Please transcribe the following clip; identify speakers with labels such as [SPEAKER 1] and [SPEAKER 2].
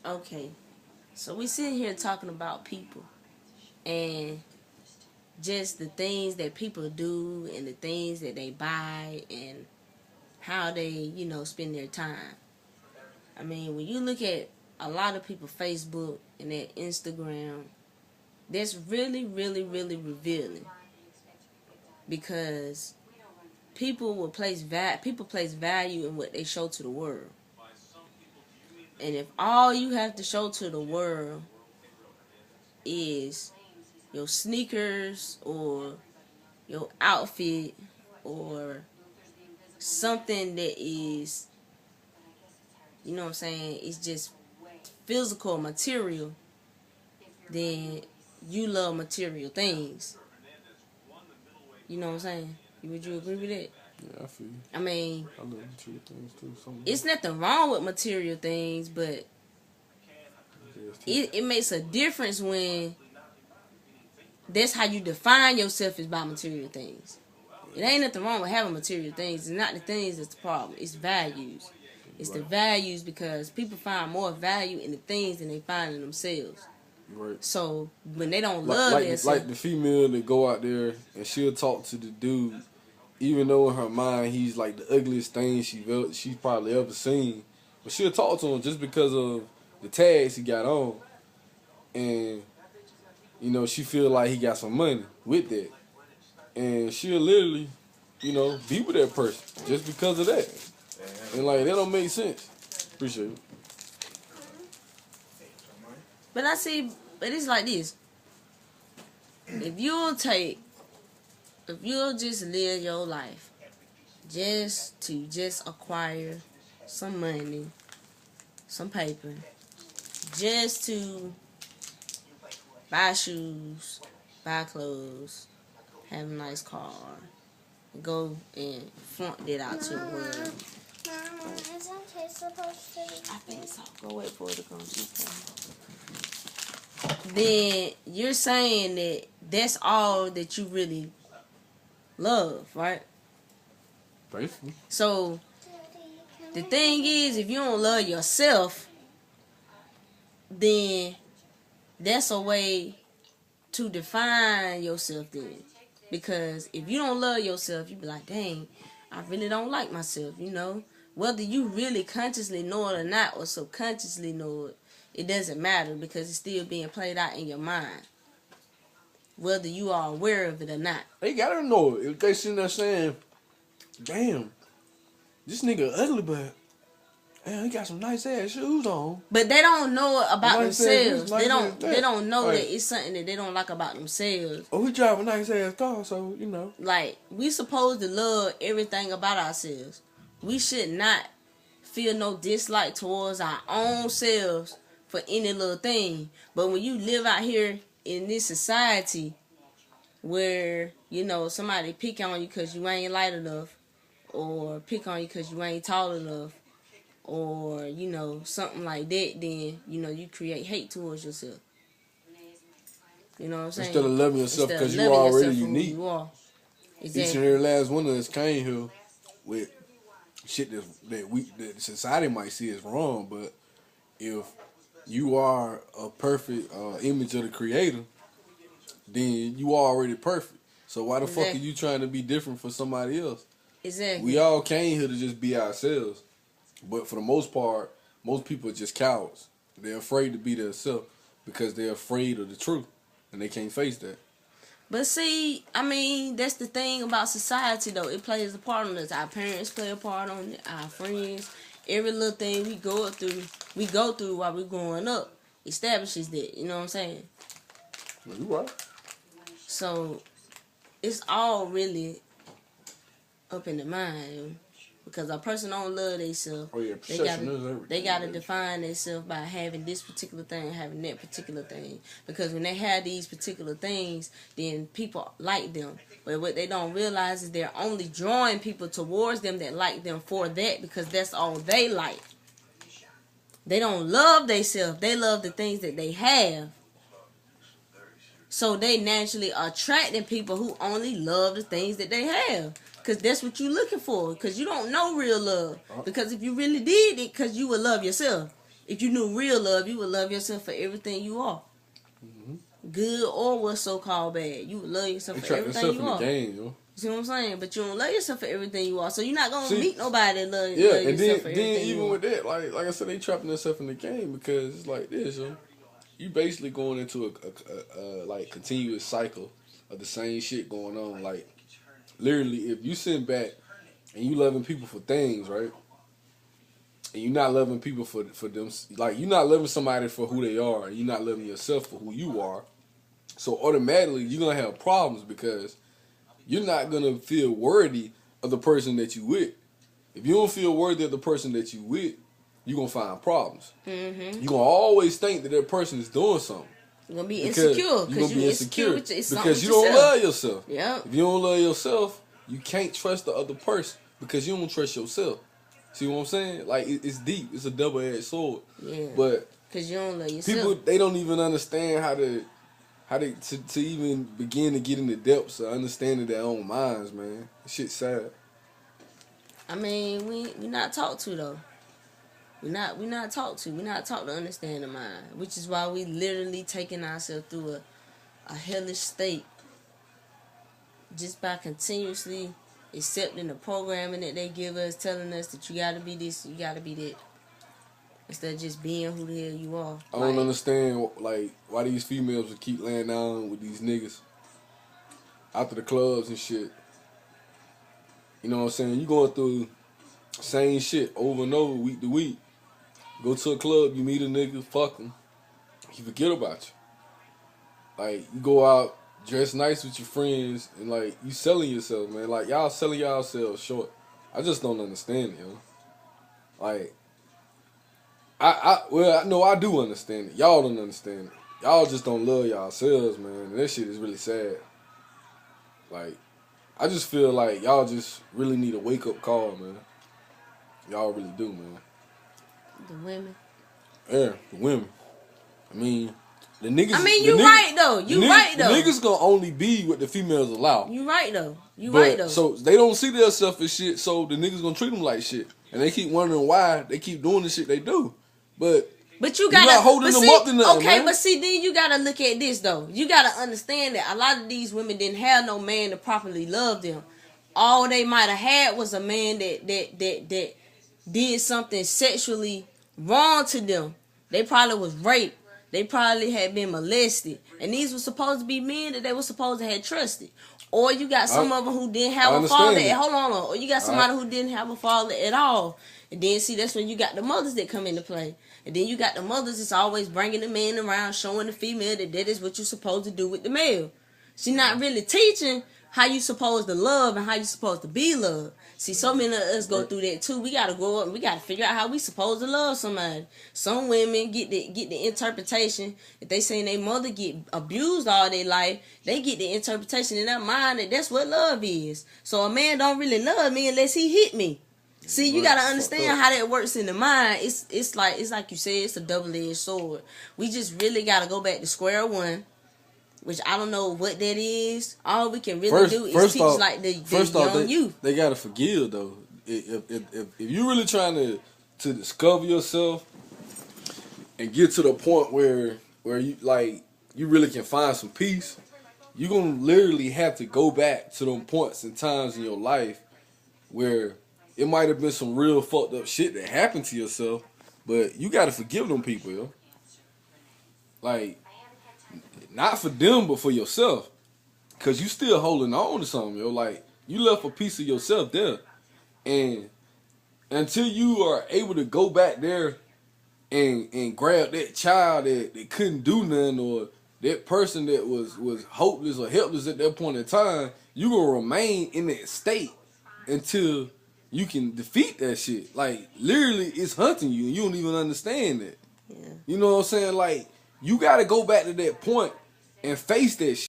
[SPEAKER 1] Okay, so we sitting here talking about people and just the things that people do and the things that they buy and how they, spend their time. I mean, when you look at a lot of people Facebook and their Instagram, that's really, really, really revealing because people place value in what they show to the world. And if all you have to show to the world is your sneakers or your outfit or something that is, what I'm saying, it's just physical material, then you love material things. You know what I'm saying? Would you agree with that?
[SPEAKER 2] Yeah, I feel you.
[SPEAKER 1] I mean,
[SPEAKER 2] I love material things too.
[SPEAKER 1] it's nothing wrong with material things, but it makes a difference when that's how you define yourself is by material things. It ain't nothing wrong with having material things. It's not the things that's the problem. It's values. It's the values because people find more value in the things than they find in themselves.
[SPEAKER 2] Right.
[SPEAKER 1] So when they don't love themselves,
[SPEAKER 2] like the female that go out there and she'll talk to the dude, even though in her mind he's like the ugliest thing she's probably ever seen, but she'll talk to him just because of the tags he got on, and she feel like he got some money with that, and she'll literally, be with that person just because of that, and like that don't make sense. Appreciate it.
[SPEAKER 1] But it's like this. If you'll just live your life just acquire some money, some paper, just to buy shoes, buy clothes, have a nice car, go and flaunt it out to the world.
[SPEAKER 3] Mama, isn't he supposed to be?
[SPEAKER 1] I think so. Go wait for it to come. Then you're saying that that's all that you really love, right?
[SPEAKER 2] Basically.
[SPEAKER 1] So the thing is, if you don't love yourself, then that's a way to define yourself then. Because if you don't love yourself, you be like, dang, I really don't like myself, Whether you really consciously know it or not, or subconsciously know it, it doesn't matter because it's still being played out in your mind. Whether you are aware of it or not.
[SPEAKER 2] They gotta know it. If they sitting there saying, damn, this nigga ugly, but damn, he got some nice ass shoes on.
[SPEAKER 1] But they don't know it about themselves.
[SPEAKER 2] They
[SPEAKER 1] don't know that it's something that they don't like about themselves.
[SPEAKER 2] Oh, he drive a nice ass car, so
[SPEAKER 1] Like, we supposed to love everything about ourselves. We should not feel no dislike towards our own selves for any little thing. But when you live out here in this society where, somebody pick on you because you ain't light enough, or pick on you because you ain't tall enough, or, something like that, then, you create hate towards yourself. You know what I'm saying?
[SPEAKER 2] Instead of loving yourself because you are already unique.
[SPEAKER 1] You are.
[SPEAKER 2] Exactly. Each and every last one of us came here with shit that society might see as wrong, but if you are a perfect image of the Creator, then you are already perfect. So why the fuck are you trying to be different for somebody else?
[SPEAKER 1] Exactly.
[SPEAKER 2] We all came here to just be ourselves, but for the most part, most people are just cowards. They're afraid to be themselves because they're afraid of the truth, and they can't face that.
[SPEAKER 1] But see, I mean, that's the thing about society, though. It plays a part on us. Our parents play a part on it. Our friends, every little thing we go through while we're growing up, establishes that. You know what I'm saying?
[SPEAKER 2] Well, you right.
[SPEAKER 1] So it's all really up in the mind, because a person don't love themselves.
[SPEAKER 2] Oh yeah,
[SPEAKER 1] they gotta define themselves by having this particular thing, having that particular thing. Because when they have these particular things, then people like them. But what they don't realize is they're only drawing people towards them that like them for that, because that's all they like. They don't love themselves. They love the things that they have. So they naturally attracting people who only love the things that they have. Because that's what you're looking for. Because you don't know real love. Because if you really did it, because you would love yourself. If you knew real love, you would love yourself for everything you are. Good or what's so-called bad. You would love yourself for everything you are.
[SPEAKER 2] Game, yo.
[SPEAKER 1] You see what I'm saying? But you don't love yourself for everything you are. So you're not going to meet nobody that love
[SPEAKER 2] and
[SPEAKER 1] yourself for everything
[SPEAKER 2] then
[SPEAKER 1] you
[SPEAKER 2] even
[SPEAKER 1] are.
[SPEAKER 2] with that, like I said, they trapping themselves in the game because it's like this, yo. You basically going into a like continuous cycle of the same shit going on. Like literally, if you sit back and you loving people for things, right? And you're not loving people for them, like you're not loving somebody for who they are, and you're not loving yourself for who you are. So automatically, you're gonna have problems because you're not gonna feel worthy of the person that you with. If you don't feel worthy of the person that you with, you're gonna find problems. You're gonna always think that person is doing something.
[SPEAKER 1] You're gonna be insecure
[SPEAKER 2] because you're insecure because you
[SPEAKER 1] don't
[SPEAKER 2] love yourself.
[SPEAKER 1] Yeah.
[SPEAKER 2] If you don't love yourself, you can't trust the other person because you don't trust yourself. See what I'm saying? Like it's deep. It's a double-edged sword.
[SPEAKER 1] Yeah.
[SPEAKER 2] But
[SPEAKER 1] because you don't love yourself.
[SPEAKER 2] People they don't even understand how to even begin to get in the depths of understanding their own minds, man. Shit's sad.
[SPEAKER 1] I mean, we not taught to though. We not taught to. We not taught to understand the mind, which is why we literally taking ourselves through a hellish state just by continuously accepting the programming that they give us, telling us that you gotta be this, you gotta be that, instead of just being who the hell you are.
[SPEAKER 2] I don't understand like why these females would keep laying down with these niggas after the clubs and shit. You know what I'm saying? You going through same shit over and over, week to week. Go to a club, you meet a nigga, fuck him. He forget about you. Like, you go out, dress nice with your friends, and, like, you selling yourself, man. Like, y'all selling yourselves short. I just don't understand it, yo. Like, I do understand it. Y'all don't understand it. Y'all just don't love yourselves, man. And that shit is really sad. Like, I just feel like y'all just really need a wake-up call, man. Y'all really do, man.
[SPEAKER 1] The women.
[SPEAKER 2] Yeah, the women. I mean, the niggas.
[SPEAKER 1] I mean, you right though. You right though.
[SPEAKER 2] The niggas gonna only be what the females allow.
[SPEAKER 1] You right though. You right though.
[SPEAKER 2] So they don't see themselves as shit. So the niggas gonna treat them like shit, and they keep wondering why they keep doing the shit they do. But
[SPEAKER 1] you gotta
[SPEAKER 2] not holding them up to nothing,
[SPEAKER 1] okay,
[SPEAKER 2] man.
[SPEAKER 1] but see, then you gotta look at this though. You gotta understand that a lot of these women didn't have no man to properly love them. All they might have had was a man that did something sexually wrong to them. They probably was raped. They probably had been molested. And these were supposed to be men that they were supposed to have trusted. Or you got some of them who didn't have a father. Hold on. Or you got somebody who didn't have a father at all. And then, see, that's when you got the mothers that come into play. And then you got the mothers that's always bringing the man around, showing the female that is what you're supposed to do with the male. She's not really teaching how you supposed to love and how you supposed to be loved. See, so many of us go through that too. We gotta grow up and we gotta figure out how we supposed to love somebody. Some women get the interpretation. If they saying their mother get abused all their life, they get the interpretation in their mind that that's what love is. So a man don't really love me unless he hit me. See, you gotta understand how that works in the mind. It's like you said, it's a double-edged sword. We just really gotta go back to square one. Which I don't know what that is. All we can really do is teach like the young youth.
[SPEAKER 2] They gotta forgive though. If you're really trying to discover yourself and get to the point where you like you really can find some peace, you're gonna literally have to go back to them points and times in your life where it might have been some real fucked up shit that happened to yourself, but you gotta forgive them people, yo. Like, not for them, but for yourself. Because you still holding on to something, yo. Like, you left a piece of yourself there. And until you are able to go back there and grab that child that couldn't do nothing, or that person that was hopeless or helpless at that point in time, you going to remain in that state until you can defeat that shit. Like, literally, it's hunting you, and you don't even understand it.
[SPEAKER 1] Yeah.
[SPEAKER 2] You know what I'm saying? Like, you got to go back to that point and face that shit.